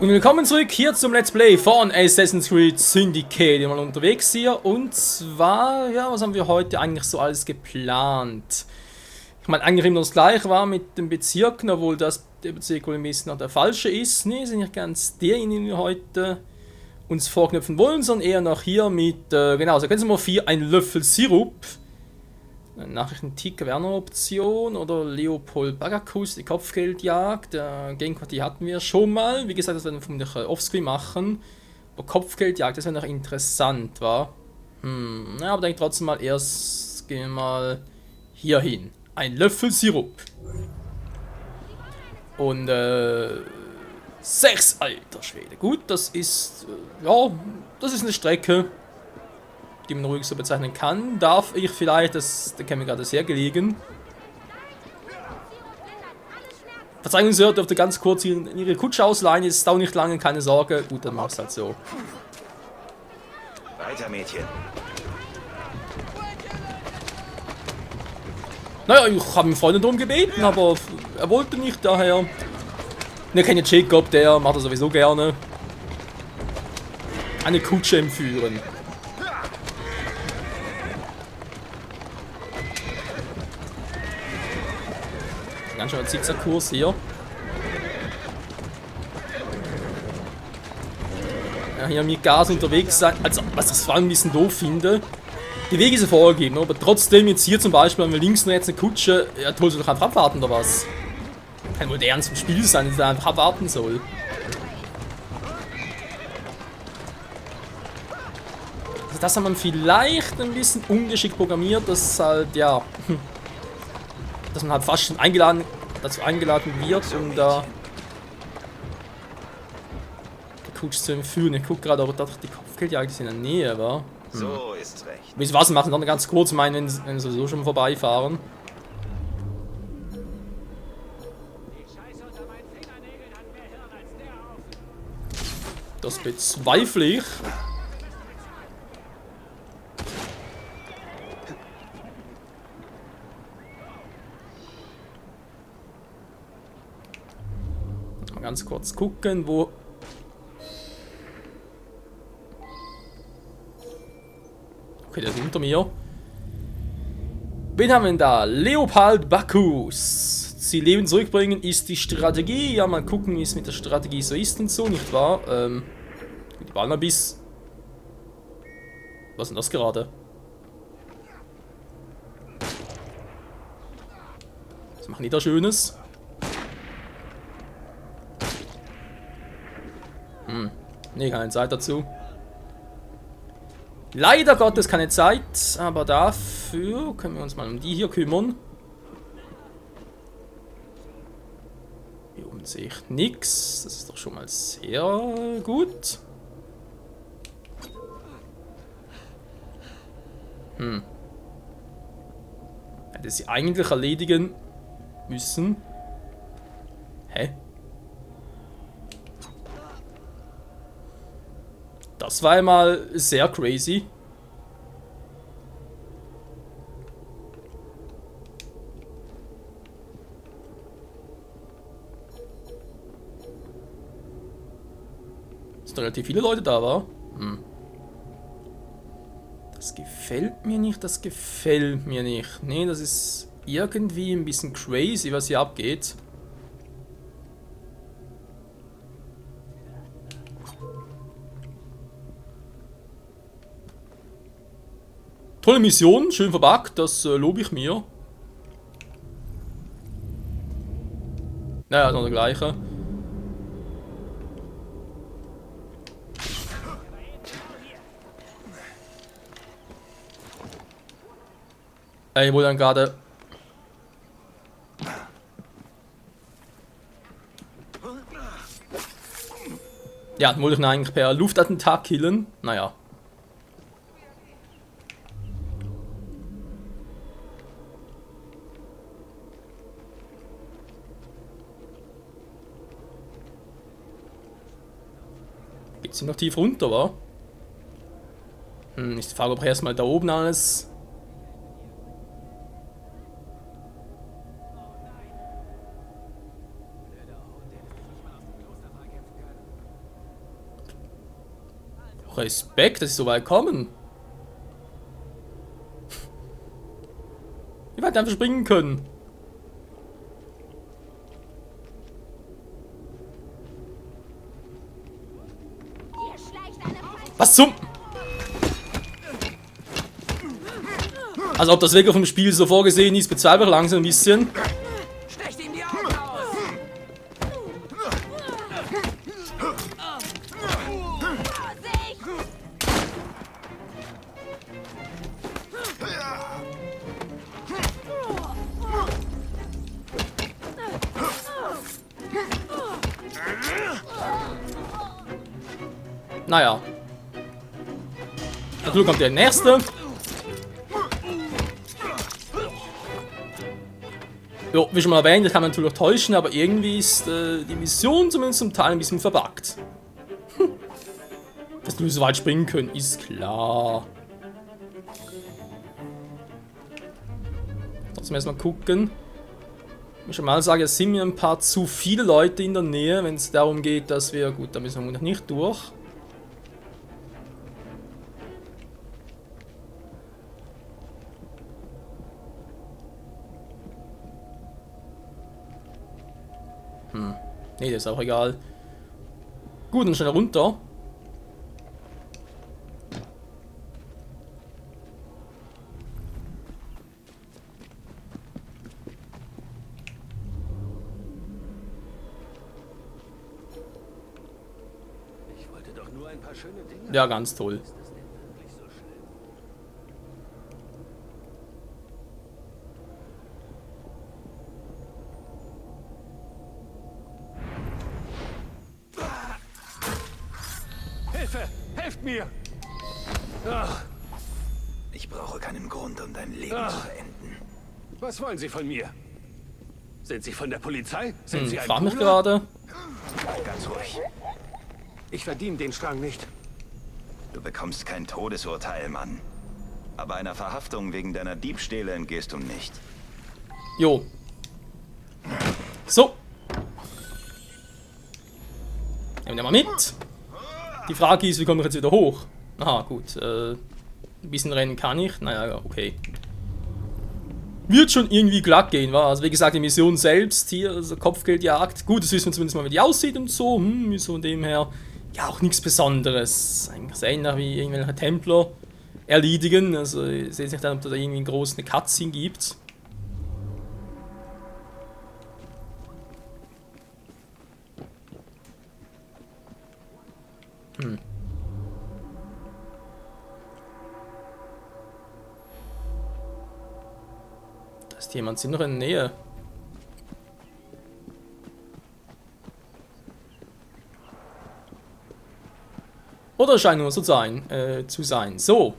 Und willkommen zurück hier zum Let's Play von Assassin's Creed Syndicate. Mal unterwegs hier. Und zwar, ja, was haben wir heute eigentlich so alles geplant? Ich meine, eigentlich immer das gleiche war mit den Bezirken, obwohl das der Bezirk wohl ein bisschen noch der falsche ist. Ne, sind nicht ganz derjenigen, die wir heute uns vorknüpfen wollen, sondern eher noch hier mit, genau, Sequenz Nummer 4, ein Löffel Sirup. Nachrichtenticker wäre eine Option oder Leopold Bagakus, die Kopfgeldjagd. Gegenquartier hatten wir schon mal. Wie gesagt, das werden wir vermutlich offscreen machen. Aber Kopfgeldjagd, das wäre noch interessant, war. Ja, aber denke trotzdem mal erst, gehen wir mal hier hin. Ein Löffel Sirup. Und 6, alter Schwede. Gut, das ist, ja, das ist eine Strecke, die man ruhig so bezeichnen kann. Darf ich vielleicht, der käme mir gerade sehr gelegen. Verzeihung, Sir, dürfte ganz kurz in Ihre Kutsche ausleihen, es dauert nicht lange, keine Sorge. Gut, dann mach's halt so. Weiter, Mädchen. Naja, ich habe ihn Freunde darum gebeten, aber er wollte nicht, daher. Wir kennen Jacob, der macht das sowieso gerne. Eine Kutsche entführen. Ganz schön ein Zickzackkurs hier. Ja, hier mit Gas unterwegs sein. Also, was ich vor allem ein bisschen doof finde. Die Wege sind vorgegeben, aber trotzdem jetzt hier zum Beispiel, wenn wir links und rechts eine Kutsche, ja, toll, soll doch einfach abwarten oder was? Kann wohl der ernst im Spiel sein, dass er einfach abwarten soll. Also das hat man vielleicht ein bisschen ungeschickt programmiert, dass halt, ja, dass man halt fast schon dazu eingeladen wird, um da die Kutsche zu entführen. Ich gucke gerade, ob da die Kopfgeldjagd in der Nähe war. So ist recht. Wie was machen dann ganz kurz, meinen, wenn sie sowieso schon vorbeifahren. Das bezweifle ich. Mal ganz kurz gucken, wo. Okay, der ist unter mir. Wen haben wir denn da? Leopold Bacchus. Sie Leben zurückbringen ist die Strategie. Ja, mal gucken, wie es mit der Strategie so ist und so, nicht wahr? Die Barnabis. Was ist denn das gerade? Was machen die da Schönes? Nee, keine Zeit dazu. Leider Gottes keine Zeit, aber dafür können wir uns mal um die hier kümmern. Hier oben sehe ich nichts. Das ist doch schon mal sehr gut. Hätte sie eigentlich erledigen müssen. Hä? Das war einmal sehr crazy. Sind relativ viele Leute da, war? Das gefällt mir nicht, das gefällt mir nicht. Nee, das ist irgendwie ein bisschen crazy, was hier abgeht. Tolle Mission, schön verpackt, das lobe ich mir. Naja, noch der gleiche. Ich wollte dann gerade. Ja, dann wollte ich ihn eigentlich per Luftattentat killen. Naja. Geht's hier noch tief runter, wa? Ich frage, ob erstmal da oben alles. Respekt, dass sie so weit kommen. Wie weit einfach springen können. Was zum... Also ob das wirklich vom Spiel so vorgesehen ist, bezweifle ich langsam ein bisschen. Stecht ihm die Augen aus! Naja. Natürlich kommt der nächste. Jo, wie schon mal erwähnt, das kann man natürlich täuschen, aber irgendwie ist die Mission zumindest zum Teil ein bisschen verbuggt. Dass du so weit springen können, ist klar. Trotzdem erstmal gucken. Ich schon mal sagen, es sind mir ein paar zu viele Leute in der Nähe, wenn es darum geht, dass wir... Gut, da müssen wir noch nicht durch. Nee, das ist auch egal. Gut, dann schnell runter. Ich wollte doch nur ein paar schöne Dinge. Ja, ganz toll. Ist das denn wirklich so schlimm? Hilfe! Helft mir! Ach, Ich brauche keinen Grund, um dein Leben zu beenden. was wollen Sie von mir? Sind Sie von der Polizei? Sind Sie ein Frag mich Bruder? gerade. Ganz ruhig. Ich verdiene den Strang nicht. Du bekommst kein Todesurteil, Mann. Aber einer Verhaftung wegen deiner Diebstähle entgehst du nicht. Jo. So. Nehmen wir mal mit. Die Frage ist, wie komme ich jetzt wieder hoch? Aha, gut. Ein bisschen rennen kann ich. Naja, okay. Wird schon irgendwie glatt gehen, wa? Also wie gesagt, die Mission selbst hier, also Kopfgeldjagd. Gut, das wissen wir zumindest mal, wie die aussieht und so. Ist von dem her ja auch nichts Besonderes. Eigentlich sehr ähnlich wie irgendwelche Templer erledigen. Also ich sehe nicht, ob da irgendwie einen großen Cutscene gibt. Da ist jemand, sind noch in der Nähe. Oder scheint nur so zu sein. So.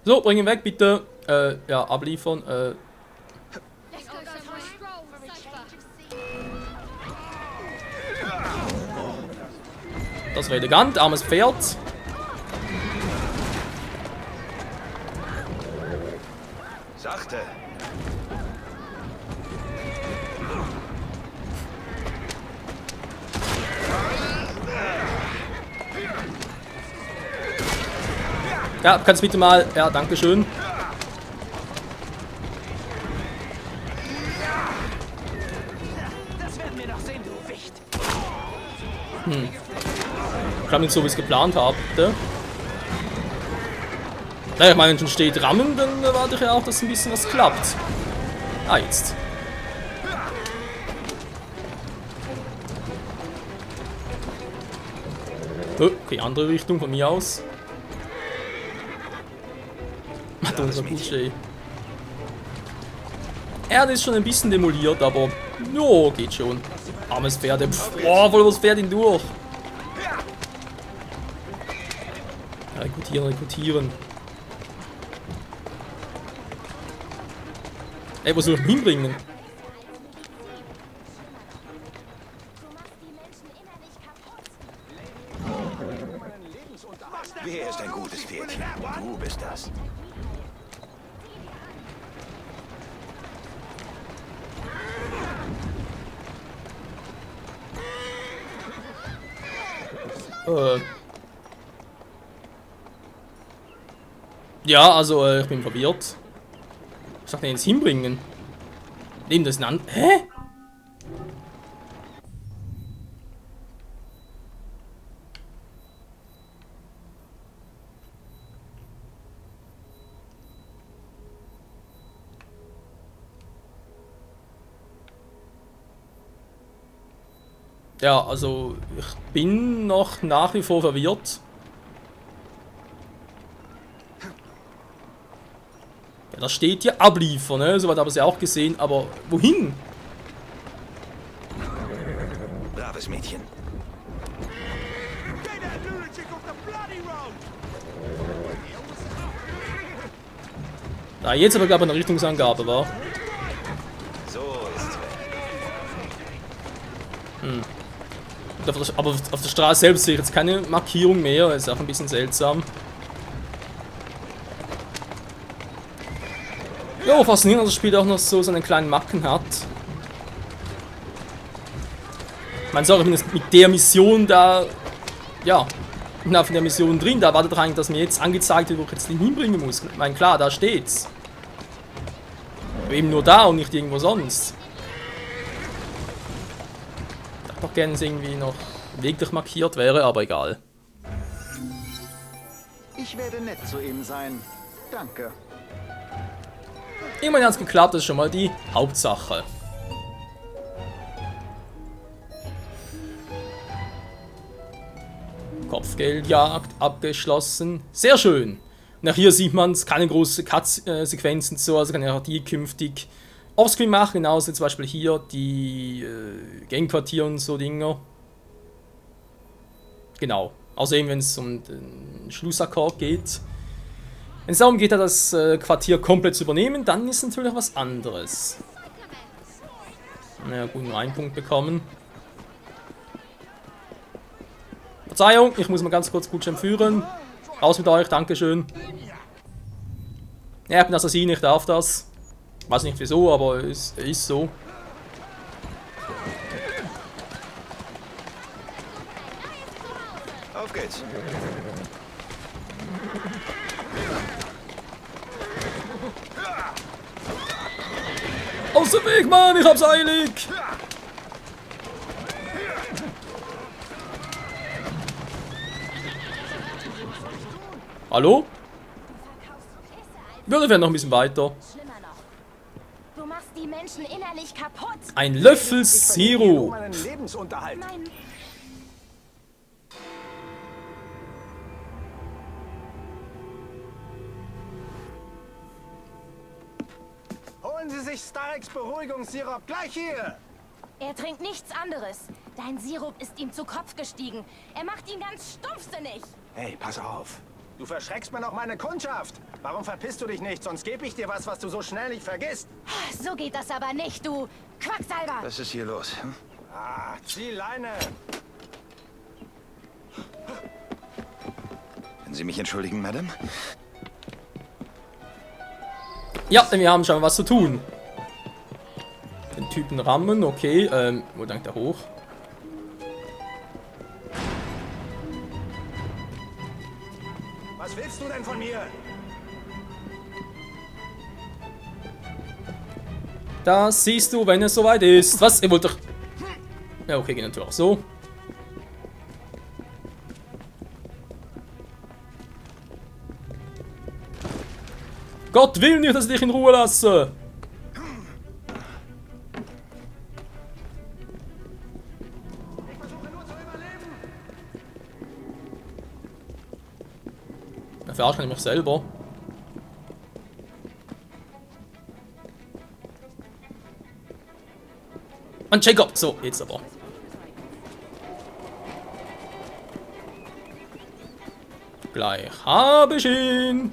So, bring ihn weg, bitte. Ja, abliefern. Das war elegant, armes Pferd. Sachte! Ja, kannst bitte mal. Ja, danke schön. Das werden wir noch sehen, du Wicht. Ich glaube nicht so, wie ich es geplant habe. Naja, ich meine, wenn schon steht rammen, dann erwarte ich ja auch, dass ein bisschen was klappt. Ah, jetzt. Oh, okay, andere Richtung von mir aus. Hat unser Budget. Erde ist schon ein bisschen demoliert, aber jo, geht schon. Armes Pferd. Boah, voll was fährt ihn durch. Rekrutieren, rekrutieren. Ey, wo soll ich ihn hinbringen? Wer ist ein gutes Pferdchen? Du bist das. Ja, also ich bin verwirrt. Was soll ich denn jetzt hinbringen? Nehmen das an. Hä? Ja, also ich bin noch nach wie vor verwirrt. Ja, da steht ja abliefern, ne? Soweit habe ich es ja auch gesehen, aber wohin? Braves Mädchen. Da jetzt aber glaube ich eine Richtungsangabe war. So ist's. Aber auf der Straße selbst sehe ich jetzt keine Markierung mehr, ist auch ein bisschen seltsam. Jo, faszinierend, dass das Spiel auch noch so seine kleinen Macken hat. Ich meine, sorry, ich bin mit der Mission da, ja, ich bin auf der Mission drin, da wartet eigentlich, dass mir jetzt angezeigt wird, wo ich jetzt den hinbringen muss. Ich meine, klar, da steht's. Aber eben nur da und nicht irgendwo sonst. Ich dachte doch gerne, dass irgendwie noch wirklich markiert wäre, aber egal. Ich werde nett zu ihm sein. Danke. Immerhin hat es geklappt, das ist schon mal die Hauptsache. Kopfgeldjagd abgeschlossen. Sehr schön. Und auch hier sieht man es, keine große Cut-Sequenzen so, also kann ich auch die künftig offscreen machen, genauso zum Beispiel hier die Gangquartier und so Dinger. Genau. Also eben wenn es um den Schlussakkord geht. Wenn es darum geht, das Quartier komplett zu übernehmen, dann ist natürlich was anderes. Naja, gut, nur einen Punkt bekommen. Verzeihung, ich muss mal ganz kurz Gutschein führen. Raus mit euch, dankeschön. Ja, ich bin Assassin, ich darf das. Weiß nicht wieso, aber es ist so. Auf geht's. Aus dem Weg, Mann, ich hab's eilig! Hallo? Wir werden noch ein bisschen weiter. Schlimmer noch. Du machst die Menschen innerlich kaputt. Ein Löffel Ich verdiene nur Zero. meinen Lebensunterhalt. Mein Holen Sie sich Stareks Beruhigungssirup gleich hier. Er trinkt nichts anderes. Dein Sirup ist ihm zu Kopf gestiegen. Er macht ihn ganz stumpfsinnig. Hey, pass auf. Du verschreckst mir noch meine Kundschaft. Warum verpisst du dich nicht? Sonst gebe ich dir was du so schnell nicht vergisst. So geht das aber nicht, du Quacksalber. Was ist hier los? Hm? Ah, zieh Leine. Können Sie mich entschuldigen, Madame? Ja, denn wir haben schon was zu tun. Den Typen rammen, okay. Wo dank der hoch? Was willst du denn von mir? Das siehst du, wenn es soweit ist. Was? Ihr wollt doch... Ja, okay, geht natürlich auch so. Gott will nicht, dass ich dich in Ruhe lasse. Ich versuche nur zu überleben. Da verarsche ich mich selber. Mann, Jacob! So, jetzt aber. Gleich habe ich ihn.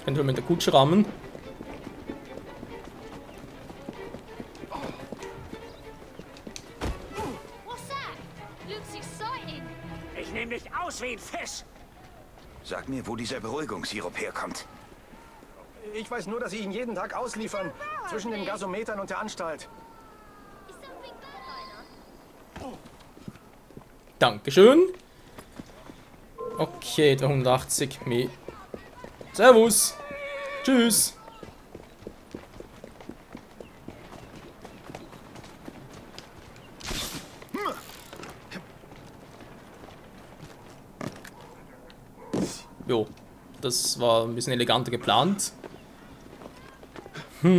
Können wir mit der Kutsche rammen. What's that? Looks exciting. Ich nehme dich aus wie ein Fisch. Sag mir, wo dieser Beruhigungssirup herkommt. Ich weiß nur, dass sie ihn jeden Tag ausliefern. Zwischen den Gasometern und der Anstalt. Is something bad, Rainer? Dankeschön. Okay, 380 mehr. Servus. Tschüss. Jo, das war ein bisschen eleganter geplant. Was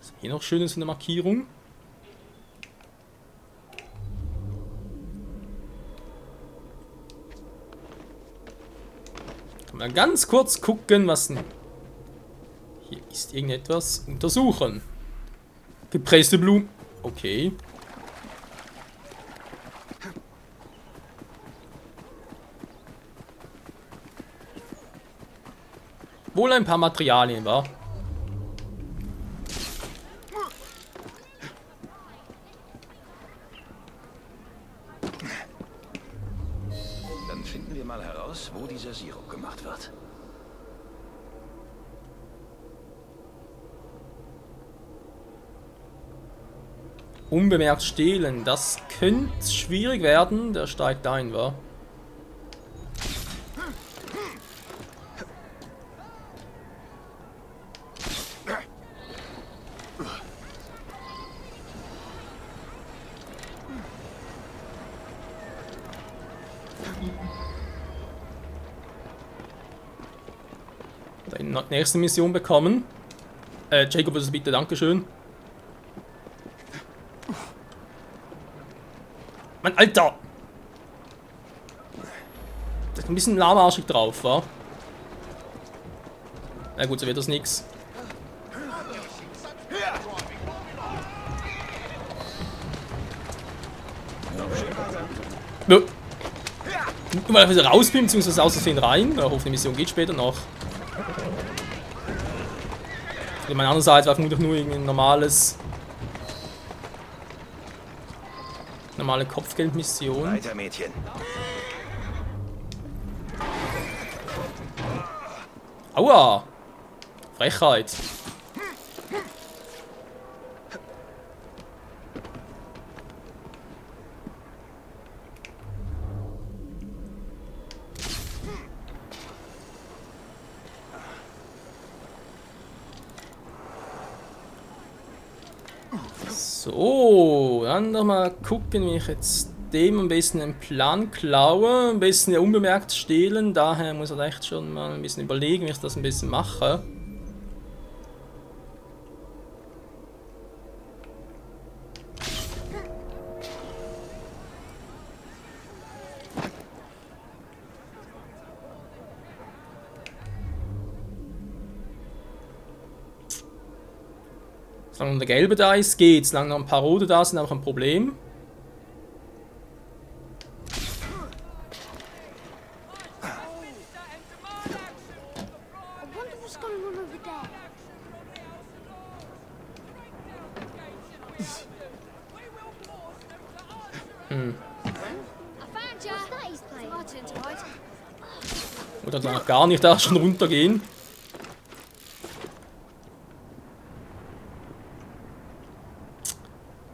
ist hier noch Schönes in der Markierung? Kann man ganz kurz gucken, was... Hier ist irgendetwas. Untersuchen. Gepresste Blumen. Okay. Wohl ein paar Materialien, wa? Dann finden wir mal heraus, wo dieser Sirup gemacht wird. Unbemerkt stehlen. Das könnte schwierig werden. Der steigt ein, wa? Die nächste Mission bekommen. Jacob, also bitte, Dankeschön. Mann, Alter! Das ist ein bisschen lahmarschig drauf, wa? Na gut, so wird das nix. Nö. Nur mal wieder raus bin, beziehungsweise aus Versehen rein. Ich hoffe, die Mission geht später noch. Auf meiner anderen Seite war vermutlich nur ein normale Kopfgeldmission. Weiter, Mädchen. Aua! Frechheit. So, dann noch mal gucken, wie ich jetzt dem am besten einen Plan klaue. Am besten ja unbemerkt stehlen. Daher muss er echt schon mal ein bisschen überlegen, wie ich das ein bisschen mache. Solange der gelbe da ist, geht's. Solange noch ein paar rote da sind, auch ein Problem. I wonder what's going on over there. I found ya. What's that he's playing? Martin tonight. Oder danach gar nicht da schon runtergehen.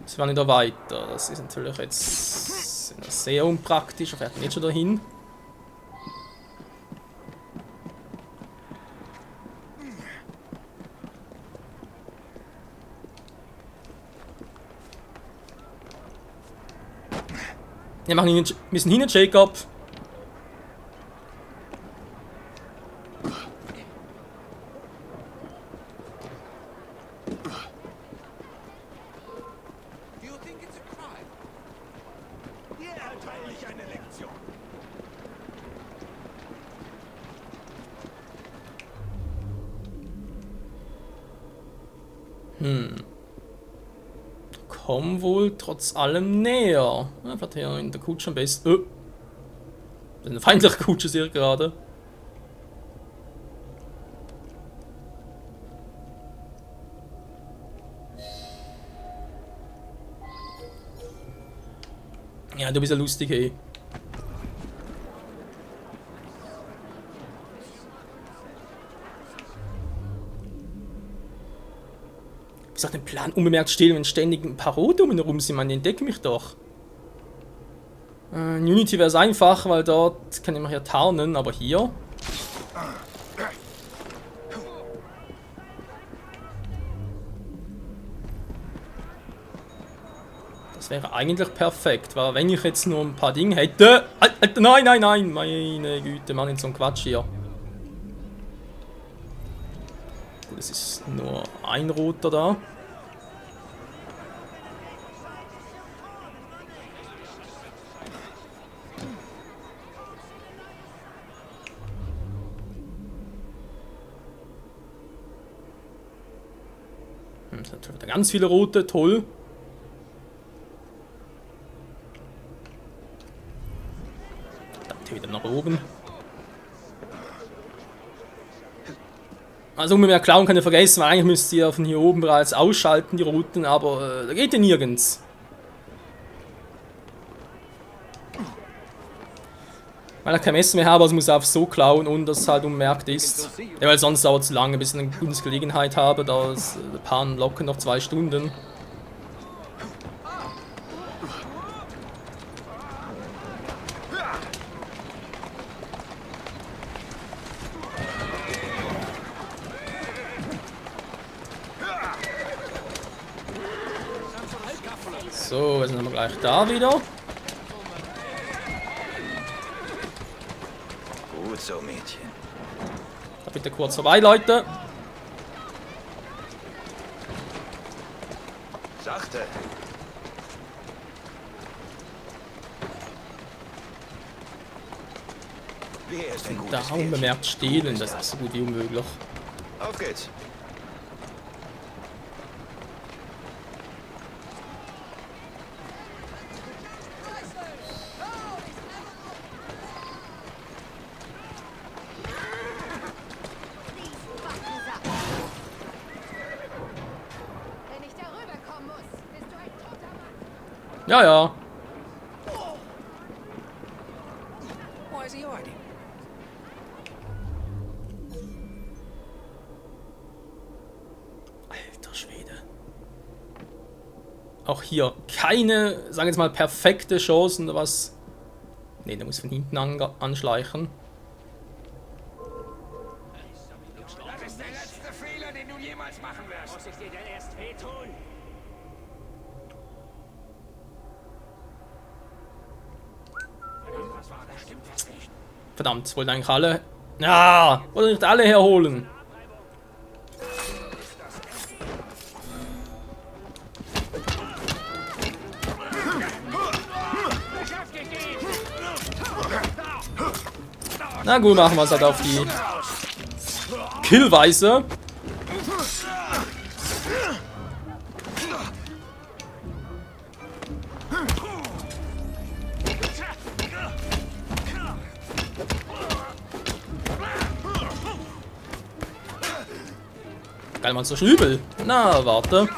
Das war nicht da weiter. Das ist natürlich jetzt sehr unpraktisch. Wir fährt nicht schon dahin. Wir müssen hin, Jacob. Hier erteile ich eine Lektion. Komm wohl trotz allem näher. Ja, vielleicht hier in der Kutsche am besten. Das ist eine feindliche Kutsche, sehe ich gerade. Ja, du bist ja lustig, ey. Wie soll ich den Plan unbemerkt stehlen, wenn ständig ein paar Rote um ihn herum sind? Man, die entdecken mich doch. In Unity wäre es einfach, weil dort kann ich mich ja tarnen, aber hier... Das wäre eigentlich perfekt, weil wenn ich jetzt nur ein paar Dinge hätte... Nein, nein, nein, meine Güte, Mann, in so einem Quatsch hier. Gut, es ist nur ein Roter da. Es hat wieder ganz viele Rote, toll. Dann wieder nach oben. Also unbemerkt klauen kann ich vergessen, weil eigentlich müsst ihr von hier oben bereits ausschalten, die Routen, aber da geht ja nirgends. Weil ich kein Messer mehr habe, also muss ich einfach so klauen und das halt unbemerkt ist. Ja, weil sonst dauert es zu lange, bis ich eine gute Gelegenheit habe, da ist der Pan locker noch 2 Stunden. So, jetzt sind wir gleich da wieder. Gut so, Mädchen. Da bitte kurz vorbei, Leute. Sachte. Wer ist ein Da gutes unbemerkt stehlen, das ist so gut wie unmöglich. Auf geht's. Wenn ich darüber kommen muss, bist du ein toter Mann. Ja, ja. Why is he hiding? Alter Schwede. Auch hier keine, sagen wir jetzt mal, perfekte Chancen oder was. Ne, der muss von hinten anschleichen. Das ist der letzte Fehler, den du jemals machen wirst. Muss ich dir denn erst wehtun? Was war das? Stimmt was nicht? Verdammt, wollten eigentlich alle. Ja, wollte nicht alle herholen. Na gut, machen wir es halt auf die Killweise. Geil, man, so übel. Na, warte.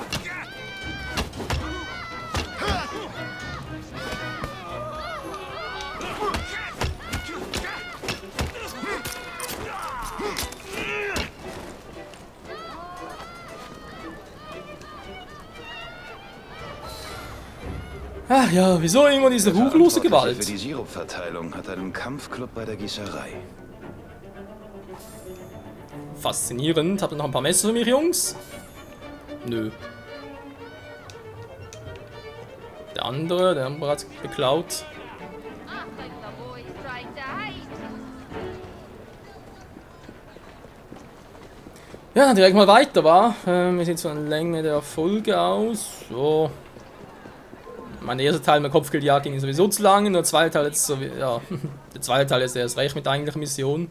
Ach ja, wieso immer diese ruchlose Für Gewalt? die Sirupverteilung hat einen Kampfclub bei der Gießerei. Faszinierend. Habt ihr noch ein paar Messer für mich, Jungs? Nö. Der andere, der haben wir bereits beklaut. Ja, direkt mal weiter, wa? Wie sieht so eine Länge der Folge aus? So. Mein erster Teil mit Kopfgeldjagd ging sowieso zu lange, der zweite Teil jetzt so, ja, der zweite Teil ist erst recht mit der eigentlichen Mission.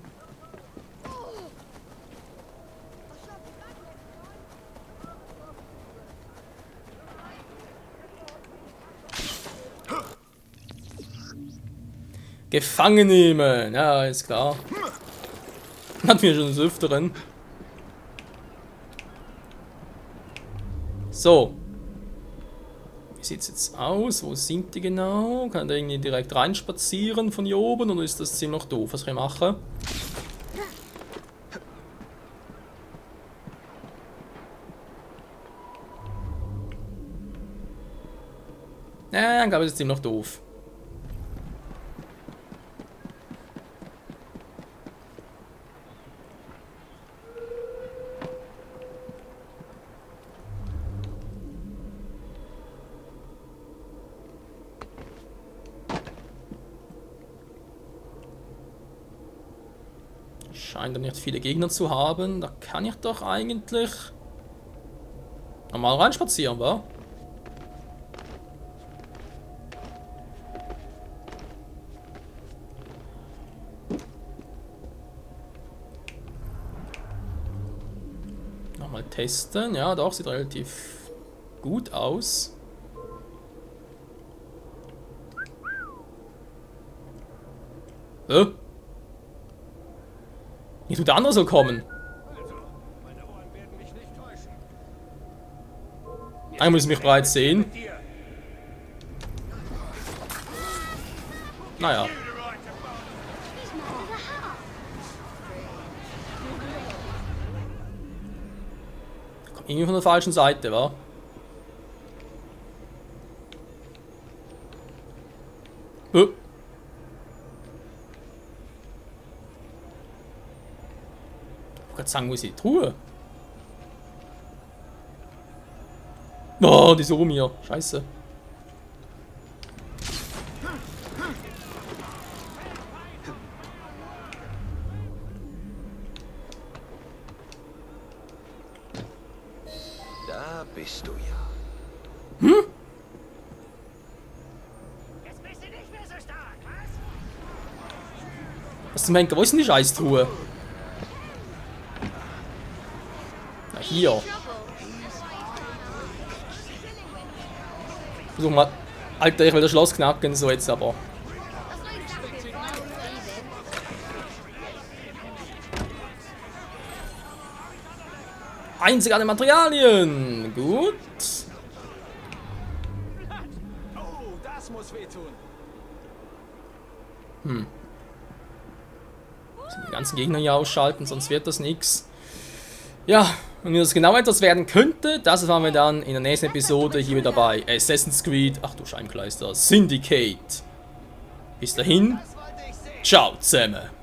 Gefangen nehmen, ja, ist klar. Hatten wir schon des Öfteren. So. Wie sieht es jetzt aus? Wo sind die genau? Kann der irgendwie direkt reinspazieren von hier oben oder ist das ziemlich doof, was ich mache? Ja, ich glaube, das ist ziemlich doof. Scheint nicht viele Gegner zu haben. Da kann ich doch eigentlich normal reinspazieren, wa? Nochmal testen. Ja, doch, sieht relativ gut aus. Nicht nur der andere soll kommen. Meine Ohren werden mich nicht täuschen. Einmal muss ich mich bereits sehen. Mit dir. Naja. Kommt irgendwie von der falschen Seite, wa? Ich wollte sagen, wo ist die Truhe? Oh, die ist um hier. Scheiße. Da bist du ja. Jetzt bist du nicht mehr so stark, was? Was zum Henker? Wo ist denn die Scheißtruhe? Na, hier. Versuch mal. Alter, ich will das Schloss knacken, so jetzt aber. Einzigartige Materialien! Gut. Oh, das muss wehtun. Die ganzen Gegner hier ausschalten, sonst wird das nichts. Ja, und wie das genau etwas werden könnte, das erfahren wir dann in der nächsten Episode hier wieder bei Assassin's Creed, ach du Scheibenkleister, Syndicate. Bis dahin, ciao zusammen.